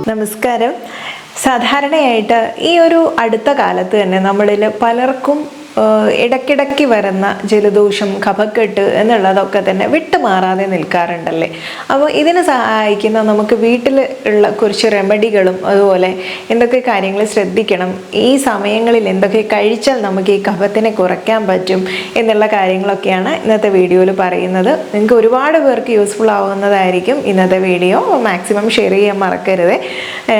നമസ്കാരം. സാധാരണയായിട്ട് ഈ ഒരു അടുത്ത കാലത്ത് തന്നെ നമ്മളിൽ പലർക്കും ഇടയ്ക്കിടയ്ക്ക് വരുന്ന ജലദോഷം, കഫക്കെട്ട് എന്നുള്ളതൊക്കെ തന്നെ വിട്ടുമാറാതെ നിൽക്കാറുണ്ടല്ലേ. അപ്പോൾ ഇതിന് സഹായിക്കുന്ന നമുക്ക് വീട്ടിൽ ഉള്ള കുറച്ച് റെമഡികളും അതുപോലെ എന്തൊക്കെ കാര്യങ്ങൾ ശ്രദ്ധിക്കണം, ഈ സമയങ്ങളിൽ എന്തൊക്കെ കഴിച്ചാൽ നമുക്ക് ഈ കഫത്തിനെ കുറയ്ക്കാൻ പറ്റും എന്നുള്ള കാര്യങ്ങളൊക്കെയാണ് ഇന്നത്തെ വീഡിയോയിൽ പറയുന്നത്. നിങ്ങൾക്ക് ഒരുപാട് പേർക്ക് യൂസ്ഫുൾ ആവുന്നതായിരിക്കും ഇന്നത്തെ വീഡിയോ. മാക്സിമം ഷെയർ ചെയ്യാൻ മറക്കരുത്.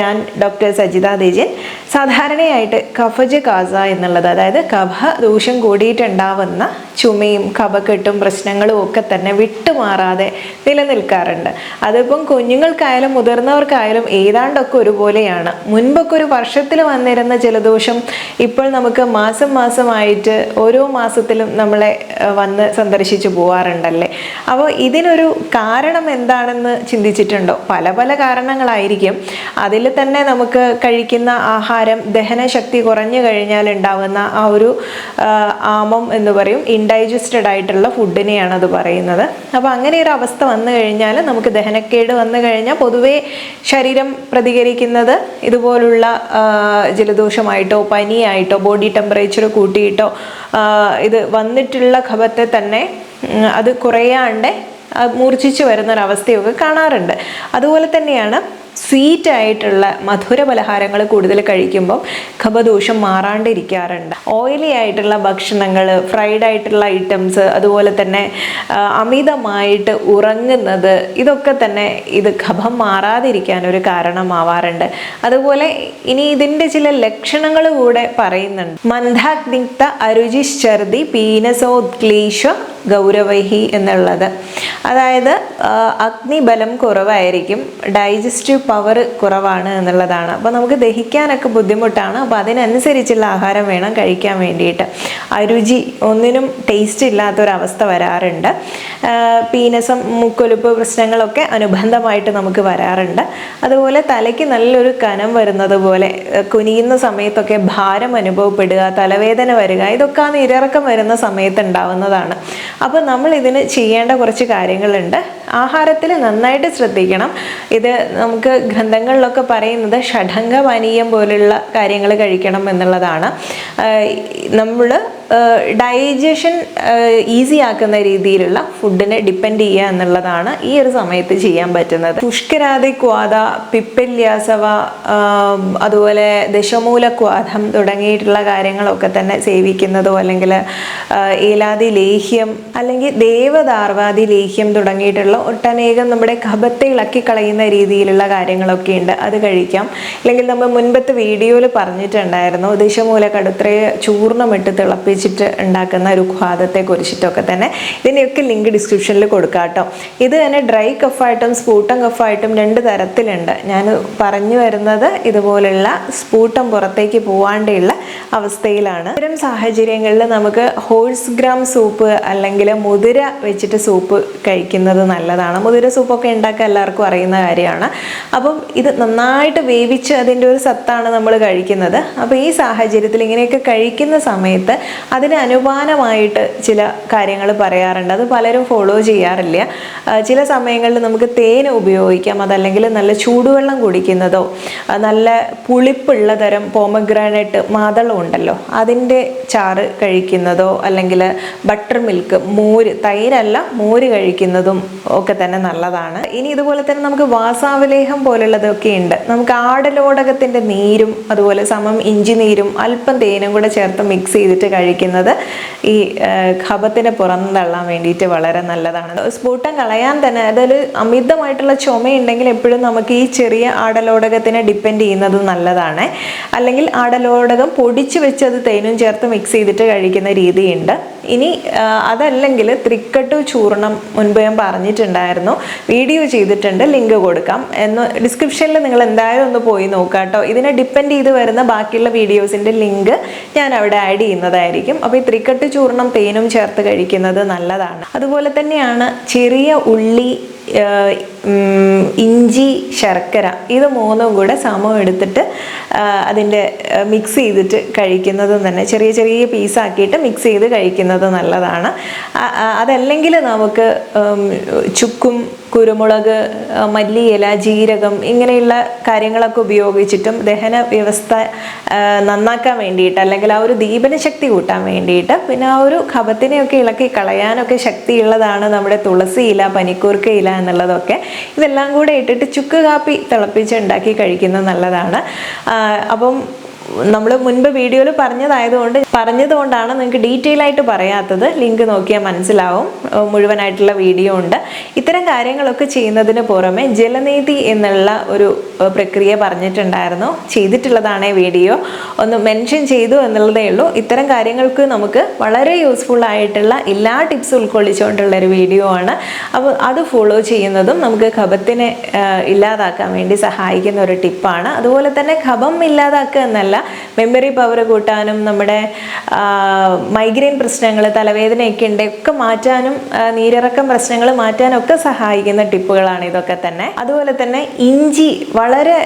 ഞാൻ ഡോക്ടർ സജിത ദേജൻ. സാധാരണയായിട്ട് കഫജ കാസ എന്നുള്ളത്, അതായത് കഫ ദൂഷ്യം കൂടിയിട്ടുണ്ടാവുന്ന ചുമയും കഫക്കെട്ടും പ്രശ്നങ്ങളും ഒക്കെ തന്നെ വിട്ടുമാറാതെ നിലനിൽക്കാറുണ്ട്. അതിപ്പം കുഞ്ഞുങ്ങൾക്കായാലും മുതിർന്നവർക്കായാലും ഏതാണ്ടൊക്കെ ഒരുപോലെയാണ്. മുൻപൊക്കെ ഒരു വർഷത്തിൽ വന്നിരുന്ന ജലദോഷം ഇപ്പോൾ നമുക്ക് മാസമായിട്ട് ഓരോ മാസത്തിലും നമ്മളെ വന്ന് സന്ദർശിച്ചു പോവാറുണ്ടല്ലേ. അപ്പോൾ ഇതിനൊരു കാരണം എന്താണെന്ന് ചിന്തിച്ചിട്ടുണ്ടോ? പല കാരണങ്ങളായിരിക്കും. അതിൽ തന്നെ നമുക്ക് കഴിക്കുന്ന ആഹാരം, ദഹനശക്തി കുറഞ്ഞു കഴിഞ്ഞാൽ ഉണ്ടാകുന്ന ആ ഒരു ആമം എന്ന് പറയും, ഇൻഡൈജസ്റ്റഡ് ആയിട്ടുള്ള ഫുഡിനെയാണ് അത് പറയുന്നത്. അപ്പോൾ അങ്ങനെ ഒരു അവസ്ഥ വന്നു കഴിഞ്ഞാൽ, നമുക്ക് ദഹനക്കേട് വന്നു കഴിഞ്ഞാൽ പൊതുവേ ശരീരം പ്രതികരിക്കുന്നത് ഇതുപോലുള്ള ജലദോഷമായിട്ടോ പനിയായിട്ടോ ബോഡി ടെമ്പറേച്ചർ കൂട്ടിയിട്ടോ ഇത് വന്നിട്ടുള്ള കഫത്തെ തന്നെ അത് കുറയാണ്ട് മൂർച്ഛിച്ചു വരുന്നൊരവസ്ഥയൊക്കെ കാണാറുണ്ട്. അതുപോലെ തന്നെയാണ് സ്വീറ്റ് ആയിട്ടുള്ള മധുര പലഹാരങ്ങൾ കൂടുതൽ കഴിക്കുമ്പം കഫദോഷം മാറാണ്ടിരിക്കാറുണ്ട്. ഓയിലി ആയിട്ടുള്ള ഭക്ഷണങ്ങൾ, ഫ്രൈഡ് ആയിട്ടുള്ള ഐറ്റംസ്, അതുപോലെ തന്നെ അമിതമായിട്ട് ഉറങ്ങുന്നത്, ഇതൊക്കെ തന്നെ ഇത് കഫം മാറാതിരിക്കാൻ ഒരു കാരണമാവാറുണ്ട്. അതുപോലെ ഇനി ഇതിൻ്റെ ചില ലക്ഷണങ്ങൾ കൂടെ പറയുന്നുണ്ട്. മന്ദാഗ്നിക്ത അരുചിശ്ചർദി പീനസോദ്ക്ലേശ ഗൗരവഹി എന്നുള്ളത്. അതായത് അഗ്നിബലം കുറവായിരിക്കും, ഡൈജസ്റ്റീവ് പവർ കുറവാണ് എന്നുള്ളതാണ്. അപ്പോൾ നമുക്ക് ദഹിക്കാനൊക്കെ ബുദ്ധിമുട്ടാണ്. അപ്പോൾ അതിനനുസരിച്ചുള്ള ആഹാരം വേണം കഴിക്കാൻ വേണ്ടിയിട്ട്. അരുചി, ഒന്നിനും ടേസ്റ്റ് ഇല്ലാത്തൊരവസ്ഥ വരാറുണ്ട്. പീനസം, മുക്കൊലിപ്പ് പ്രശ്നങ്ങളൊക്കെ അനുബന്ധമായിട്ട് നമുക്ക് വരാറുണ്ട്. അതുപോലെ തലയ്ക്ക് നല്ലൊരു കനം വരുന്നത് പോലെ, കുനിയുന്ന സമയത്തൊക്കെ ഭാരം അനുഭവപ്പെടുക, തലവേദന വരിക, ഇതൊക്കെ ആ നീരിറക്കം വരുന്ന സമയത്ത് ഉണ്ടാവുന്നതാണ്. അപ്പോൾ നമ്മൾ ഇതിന് ചെയ്യേണ്ട കുറച്ച് കാര്യങ്ങളുണ്ട്. ആഹാരത്തിൽ നന്നായിട്ട് ശ്രദ്ധിക്കണം. ഇത് നമുക്ക് ഗ്രന്ഥങ്ങളിലൊക്കെ പറയുന്നത് ഷഡംഗ പാനീയം പോലുള്ള കാര്യങ്ങൾ കഴിക്കണം എന്നുള്ളതാണ്. നമ്മൾ ഡൈജഷൻ ഈസി ആക്കുന്ന രീതിയിലുള്ള ഫുഡിനെ ഡിപ്പെൻഡ് ചെയ്യുക എന്നുള്ളതാണ് ഈ ഒരു സമയത്ത് ചെയ്യാൻ പറ്റുന്നത്. പുഷ്കരാതി ക്വാദ, പിപ്പല്യാസവ, അതുപോലെ ദശമൂലക്വാദം തുടങ്ങിയിട്ടുള്ള കാര്യങ്ങളൊക്കെ തന്നെ സേവിക്കുന്നതോ, അല്ലെങ്കിൽ ഏലാദി ലേഹ്യം, അല്ലെങ്കിൽ ദേവദാർവാദി ലേഹ്യം തുടങ്ങിയിട്ടുള്ള ഒട്ടനേകം നമ്മുടെ കഫത്തെ ഇളക്കി കളയുന്ന രീതിയിലുള്ള കാര്യങ്ങളൊക്കെ ഉണ്ട്. അത് കഴിക്കാം. അല്ലെങ്കിൽ നമ്മൾ മുൻപത്തെ വീഡിയോയിൽ പറഞ്ഞിട്ടുണ്ടായിരുന്നു, ദശമൂല കടുത്രയെ ചൂർണ്ണമിട്ട് തിളപ്പിച്ചിട്ട് ഉണ്ടാക്കുന്ന ഒരു ഖ്വാദത്തെ കുറിച്ചിട്ടൊക്കെ തന്നെ. ഇതിൻ്റെയൊക്കെ ലിങ്ക് ഡിസ്ക്രിപ്ഷനിൽ കൊടുക്കാം കേട്ടോ. ഇത് തന്നെ ഡ്രൈ കഫായിട്ടും സ്പൂട്ടം കഫായിട്ടും 2 തരത്തിലുണ്ട്. ഞാൻ പറഞ്ഞു വരുന്നത് ഇതുപോലുള്ള സ്പൂട്ടം പുറത്തേക്ക് പോവാണ്ടുള്ള അവസ്ഥയിലാണ്. ഇത്തരം സാഹചര്യങ്ങളിൽ നമുക്ക് ഹോഴ്സ് ഗ്രാം സൂപ്പ് അല്ലെങ്കിൽ മുതിര വെച്ചിട്ട് സൂപ്പ് കഴിക്കുന്നത് നല്ലതാണ്. മുതിര സൂപ്പൊക്കെ ഉണ്ടാക്കാൻ എല്ലാവർക്കും അറിയുന്ന കാര്യമാണ്. അപ്പം ഇത് നന്നായിട്ട് വേവിച്ച് അതിൻ്റെ ഒരു സത്താണ് നമ്മൾ കഴിക്കുന്നത്. അപ്പോൾ ഈ സാഹചര്യത്തിൽ ഇങ്ങനെയൊക്കെ കഴിക്കുന്ന സമയത്ത് അതിന് അനുപാനമായിട്ട് ചില കാര്യങ്ങൾ പറയാറുണ്ട്. അത് പലരും ഫോളോ ചെയ്യാറില്ല. ചില സമയങ്ങളിൽ നമുക്ക് തേൻ ഉപയോഗിക്കാം. അതല്ലെങ്കിൽ നല്ല ചൂടുവെള്ളം കുടിക്കുന്നതോ, നല്ല പുളിപ്പുള്ള തരം പോമഗ്രാനൈറ്റ് മാതളം ഉണ്ടല്ലോ, അതിൻ്റെ ചാറ് കഴിക്കുന്നതോ, അല്ലെങ്കിൽ ബട്ടർ മിൽക്ക്, മോര്, തൈരല്ല മോര് കഴിക്കുന്നതും ഒക്കെ തന്നെ നല്ലതാണ്. ഇനി ഇതുപോലെ തന്നെ നമുക്ക് വാസാവലേഹം പോലുള്ളതൊക്കെ ഉണ്ട്. നമുക്ക് ആടലോടകത്തിൻ്റെ നീരും അതുപോലെ ഇഞ്ചി നീരും അല്പം തേനും കൂടെ ചേർത്ത് മിക്സ് ചെയ്തിട്ട് കഴിക്കുന്നത് ഈ കഫത്തിനെ പുറന്തള്ളാൻ വേണ്ടിയിട്ട് വളരെ നല്ലതാണ്. സ്ഫുടം കളയാൻ തന്നെ, അതിൽ അമിതമായിട്ടുള്ള ചുമയുണ്ടെങ്കിൽ എപ്പോഴും നമുക്ക് ഈ ചെറിയ ആടലോടകത്തിനെ ഡിപ്പെൻഡ് ചെയ്യുന്നത് നല്ലതാണ്. അല്ലെങ്കിൽ ആടലോടകം പൊടിച്ച് വെച്ച് അത് തേനും ചേർത്ത് മിക്സ് ചെയ്തിട്ട് കഴിക്കുന്ന രീതിയുണ്ട്. ഇനി അതല്ലെങ്കിൽ ത്രിക്കട്ടു ചൂർണം മുൻപ് ഞാൻ പറഞ്ഞിട്ടുണ്ടായിരുന്നു, വീഡിയോ ചെയ്തിട്ടുണ്ട്, ലിങ്ക് കൊടുക്കാം. ഡിസ്ക്രിപ്ഷനിൽ നിങ്ങൾ എന്തായാലും ഒന്ന് പോയി നോക്കാം കേട്ടോ. ഇതിനെ ഡിപ്പെൻഡ് ചെയ്ത് വരുന്ന ബാക്കിയുള്ള വീഡിയോസിൻ്റെ ലിങ്ക് ഞാൻ അവിടെ ആഡ് ചെയ്യുന്നതായിരിക്കും. അപ്പോൾ ഈ ത്രിക്കട്ടു ചൂർണം തേനും ചേർത്ത് കഴിക്കുന്നത് നല്ലതാണ്. അതുപോലെ തന്നെയാണ് ചെറിയ ഉള്ളി ഇഞ്ചി, ശർക്കര ഇത് മൂന്നും കൂടെ സമം എടുത്തിട്ട് അതിൻ്റെ മിക്സ് ചെയ്തിട്ട് കഴിക്കുന്നതും തന്നെ ചെറിയ ചെറിയ പീസാക്കിയിട്ട് മിക്സ് ചെയ്ത് കഴിക്കുന്നത് നല്ലതാണ്. അതല്ലെങ്കിൽ നമുക്ക് ചുക്കും കുരുമുളക്, മല്ലിയില, ജീരകം ഇങ്ങനെയുള്ള കാര്യങ്ങളൊക്കെ ഉപയോഗിച്ചിട്ടും ദഹന വ്യവസ്ഥ നന്നാക്കാൻ വേണ്ടിയിട്ട്, അല്ലെങ്കിൽ ആ ഒരു ദീപന ശക്തി കൂട്ടാൻ വേണ്ടിയിട്ട്, പിന്നെ ആ ഒരു കഫത്തിനെയൊക്കെ ഇളക്കി കളയാനൊക്കെ ശക്തിയുള്ളതാണ് നമ്മുടെ തുളസി ഇല, പനിക്കൂർക്ക ഇല എന്നുള്ളതൊക്കെ. ഇതെല്ലാം കൂടെ ഇട്ടിട്ട് ചുക്ക് കാപ്പി തിളപ്പിച്ച് ഉണ്ടാക്കി കഴിക്കുന്നത് നല്ലതാണ്. അപ്പം നമ്മൾ മുൻപ് വീഡിയോയിൽ പറഞ്ഞതുകൊണ്ടാണ് നിങ്ങൾക്ക് ഡീറ്റെയിൽ ആയിട്ട് പറയാത്തത്. ലിങ്ക് നോക്കിയാൽ മനസ്സിലാവും, മുഴുവനായിട്ടുള്ള വീഡിയോ ഉണ്ട്. ഇത്തരം കാര്യങ്ങളൊക്കെ ചെയ്യുന്നതിന് പുറമെ ജലനീതി എന്നുള്ള ഒരു പ്രക്രിയ പറഞ്ഞിട്ടുണ്ടായിരുന്നു, ചെയ്തിട്ടുള്ളതാണ് വീഡിയോ, ഒന്ന് മെൻഷൻ ചെയ്തു എന്നുള്ളതേ ഉള്ളൂ. ഇത്തരം കാര്യങ്ങൾക്ക് നമുക്ക് വളരെ യൂസ്ഫുൾ ആയിട്ടുള്ള എല്ലാ ടിപ്സും ഉൾക്കൊള്ളിച്ചുകൊണ്ടുള്ള ഒരു വീഡിയോ ആണ്. അപ്പോൾ അത് ഫോളോ ചെയ്യുന്നതും നമുക്ക് കഫത്തിനെ ഇല്ലാതാക്കാൻ വേണ്ടി സഹായിക്കുന്ന ഒരു ടിപ്പാണ്. അതുപോലെ തന്നെ കഫം ഇല്ലാതാക്കുക എന്നല്ല, മെമ്മറി പവർ കൂട്ടാനും നമ്മുടെ മൈഗ്രെയിൻ പ്രശ്നങ്ങൾ, തലവേദനയൊക്കെ ഉണ്ടെങ്കിൽ മാറ്റാനും നീരിറക്കം പ്രശ്നങ്ങൾ മാറ്റാനും ഒക്കെ സഹായിക്കുന്ന ടിപ്പുകളാണ് ഇതൊക്കെ തന്നെ. അതുപോലെ തന്നെ ഇഞ്ചി, വളരെ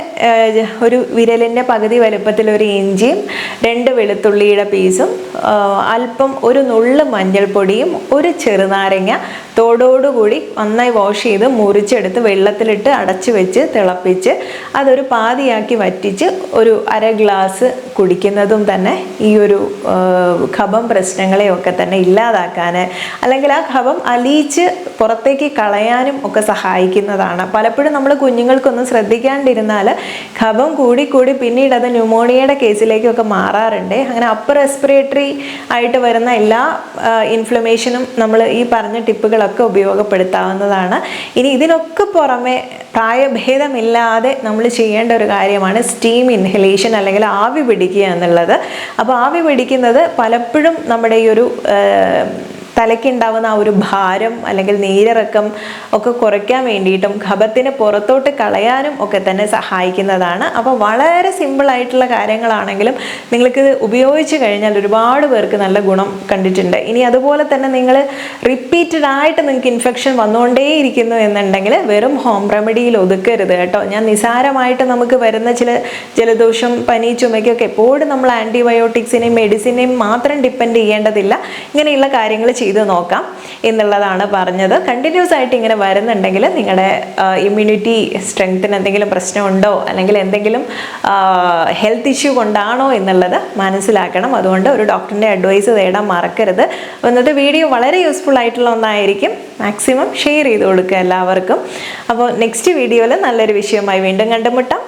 ഒരു വിരലിൻ്റെ പകുതി വലുപ്പത്തിൽ ഒരു ഇഞ്ചിയും 2 വെളുത്തുള്ളിയുടെ പീസും അല്പം ഒരു നുള്ള് മഞ്ഞൾപ്പൊടിയും ഒരു ചെറുനാരങ്ങ തോടോടുകൂടി നന്നായി വാഷ് ചെയ്ത് മുറിച്ചെടുത്ത് വെള്ളത്തിലിട്ട് അടച്ചു വെച്ച് തിളപ്പിച്ച് അതൊരു പാതിയാക്കി വറ്റിച്ച് ഒരു 1/2 ഗ്ലാസ് കുടിക്കുന്നതും തന്നെ ഈ ഒരു കഫം പ്രശ്നങ്ങളെയൊക്കെ തന്നെ ഇല്ലാതാക്കാൻ, അല്ലെങ്കിൽ ആ കഫം അലിയിച്ച് പുറത്തേക്ക് കളയാനും ഒക്കെ സഹായിക്കുന്നതാണ്. പലപ്പോഴും നമ്മൾ കുഞ്ഞുങ്ങൾക്കൊന്നും ശ്രദ്ധിക്കാണ്ടിരുന്നാൽ കഫം കൂടി പിന്നീട് അത് ന്യൂമോണിയയുടെ കേസിലേക്കൊക്കെ മാറാറുണ്ട്. അങ്ങനെ അപ്പർ റെസ്പിറേറ്ററി ആയിട്ട് വരുന്ന എല്ലാ ഇൻഫ്ലമേഷനും നമ്മൾ ഈ പറഞ്ഞ ടിപ്പുകളൊക്കെ ഉപയോഗപ്പെടുത്താവുന്നതാണ്. ഇനി ഇതിനൊക്കെ പുറമെ പ്രായഭേദമില്ലാതെ നമ്മൾ ചെയ്യേണ്ട ഒരു കാര്യമാണ് സ്റ്റീം ഇൻഹലേഷൻ, അല്ലെങ്കിൽ ആവി പിടിക്കുക എന്നുള്ളത്. അപ്പോൾ ആവി പിടിക്കുന്നത് പലപ്പോഴും നമ്മുടെ ഈ ഒരു തലയ്ക്കുണ്ടാവുന്ന ആ ഒരു ഭാരം അല്ലെങ്കിൽ നീരിറക്കം ഒക്കെ കുറയ്ക്കാൻ വേണ്ടിയിട്ടും കഫത്തിന് പുറത്തോട്ട് കളയാനും ഒക്കെ തന്നെ സഹായിക്കുന്നതാണ്. അപ്പോൾ വളരെ സിമ്പിളായിട്ടുള്ള കാര്യങ്ങളാണെങ്കിലും നിങ്ങൾക്കിത് ഉപയോഗിച്ച് കഴിഞ്ഞാൽ ഒരുപാട് പേർക്ക് നല്ല ഗുണം കണ്ടിട്ടുണ്ട്. ഇനി അതുപോലെ തന്നെ നിങ്ങൾ റിപ്പീറ്റഡ് ആയിട്ട് നിങ്ങൾക്ക് ഇൻഫെക്ഷൻ വന്നുകൊണ്ടേയിരിക്കുന്നു എന്നുണ്ടെങ്കിൽ വെറും ഹോം റെമഡിയിൽ ഒതുക്കരുത് കേട്ടോ. ഞാൻ നിസാരമായിട്ട് നമുക്ക് വരുന്ന ചില ജലദോഷം, പനി, ചുമയ്ക്കൊക്കെ എപ്പോഴും നമ്മൾ ആൻറ്റിബയോട്ടിക്സിനെയും മെഡിസിനെയും മാത്രം ഡിപ്പെൻഡ് ചെയ്യേണ്ടതില്ല. ഇങ്ങനെയുള്ള കാര്യങ്ങൾ ചെയ്ത് നോക്കാം എന്നുള്ളതാണ് പറഞ്ഞത്. കണ്ടിന്യൂസ് ആയിട്ട് ഇങ്ങനെ വരുന്നുണ്ടെങ്കിൽ നിങ്ങളുടെ ഇമ്മ്യൂണിറ്റി സ്ട്രെങ്ത്തിന് എന്തെങ്കിലും പ്രശ്നമുണ്ടോ, അല്ലെങ്കിൽ എന്തെങ്കിലും ഹെൽത്ത് ഇഷ്യൂ കൊണ്ടാണോ എന്നുള്ളത് മനസ്സിലാക്കണം. അതുകൊണ്ട് ഒരു ഡോക്ടറിൻ്റെ അഡ്വൈസ് തേടാൻ മറക്കരുത്. ഇന്നത്തെ വീഡിയോ വളരെ യൂസ്ഫുൾ ആയിട്ടുള്ള ഒന്നായിരിക്കും. മാക്സിമം ഷെയർ ചെയ്ത് കൊടുക്കുക എല്ലാവർക്കും. അപ്പോൾ നെക്സ്റ്റ് വീഡിയോയിൽ നല്ലൊരു വിഷയമായി വീണ്ടും കണ്ടുമുട്ടാം.